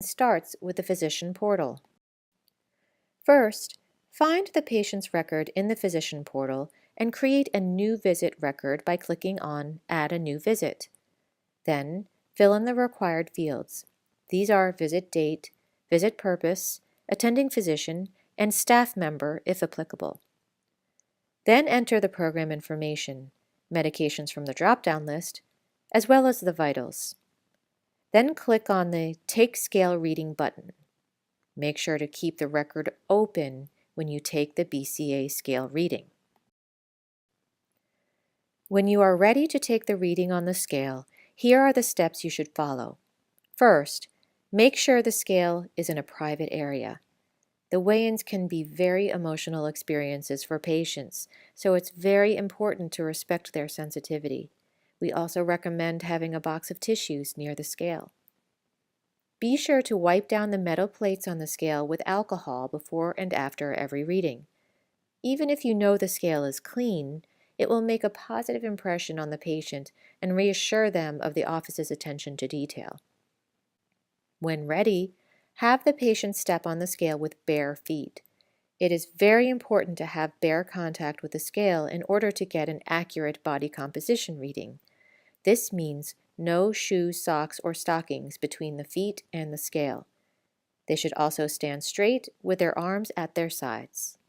starts with the physician portal. First, find the patient's record in the physician portal and create a new visit record by clicking on Add a New Visit. Then, fill in the required fields. These are visit date, visit purpose, attending physician, and staff member if applicable. Then enter the program information, medications from the drop-down list, as well as the vitals. Then click on the Take Scale Reading button. Make sure to keep the record open when you take the BCA scale reading. When you are ready to take the reading on the scale, here are the steps you should follow. First, make sure the scale is in a private area. The weigh-ins can be very emotional experiences for patients, so it's very important to respect their sensitivity. We also recommend having a box of tissues near the scale. Be sure to wipe down the metal plates on the scale with alcohol before and after every reading. Even if you know the scale is clean, it will make a positive impression on the patient and reassure them of the office's attention to detail. When ready, have the patient step on the scale with bare feet. It is very important to have bare contact with the scale in order to get an accurate body composition reading. This means no shoes, socks, or stockings between the feet and the scale. They should also stand straight with their arms at their sides.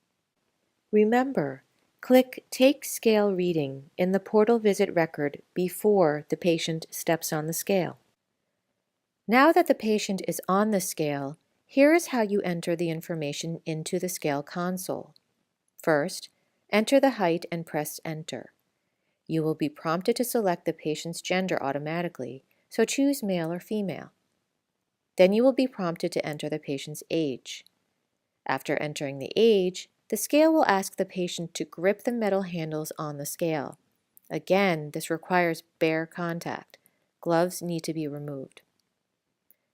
Remember, click Take Scale Reading in the portal visit record before the patient steps on the scale. Now that the patient is on the scale, here is how you enter the information into the scale console. First, enter the height and press Enter. You will be prompted to select the patient's gender automatically, so choose male or female. Then you will be prompted to enter the patient's age. After entering the age, the scale will ask the patient to grip the metal handles on the scale. Again, this requires bare contact. Gloves need to be removed.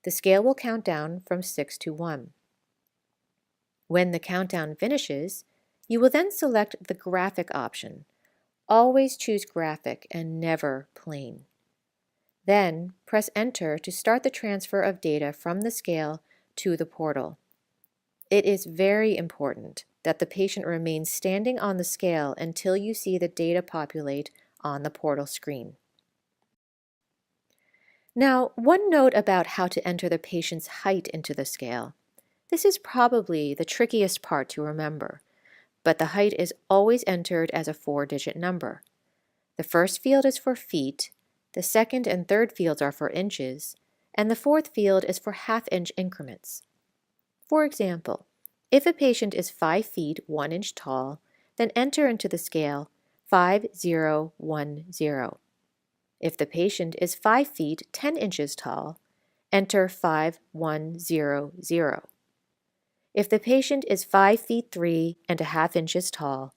The scale will count down from 6 to 1. When the countdown finishes, you will then select the graphic option. Always choose graphic and never plain. Then press Enter to start the transfer of data from the scale to the portal. It is very important that the patient remains standing on the scale until you see the data populate on the portal screen. Now, one note about how to enter the patient's height into the scale. This is probably the trickiest part to remember, but the height is always entered as a 4-digit number. The first field is for feet, the second and third fields are for inches, and the fourth field is for half-inch increments. For example, if a patient is 5 feet 1 inch tall, then enter into the scale 5010. If the patient is 5 feet 10 inches tall, enter 5100. If the patient is 5 feet 3 and a half inches tall,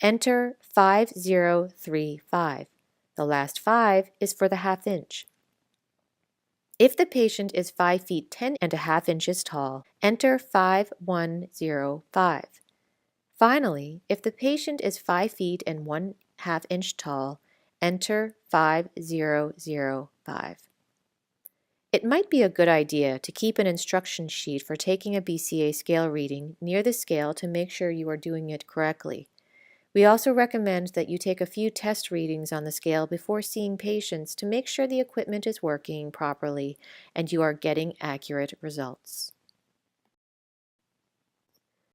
enter 5035. The last 5 is for the half inch. If the patient is 5 feet 10 and a half inches tall, enter 5105. Finally, if the patient is 5 feet and 1/2 inch tall, enter 5005. It might be a good idea to keep an instruction sheet for taking a BCA scale reading near the scale to make sure you are doing it correctly. We also recommend that you take a few test readings on the scale before seeing patients to make sure the equipment is working properly and you are getting accurate results.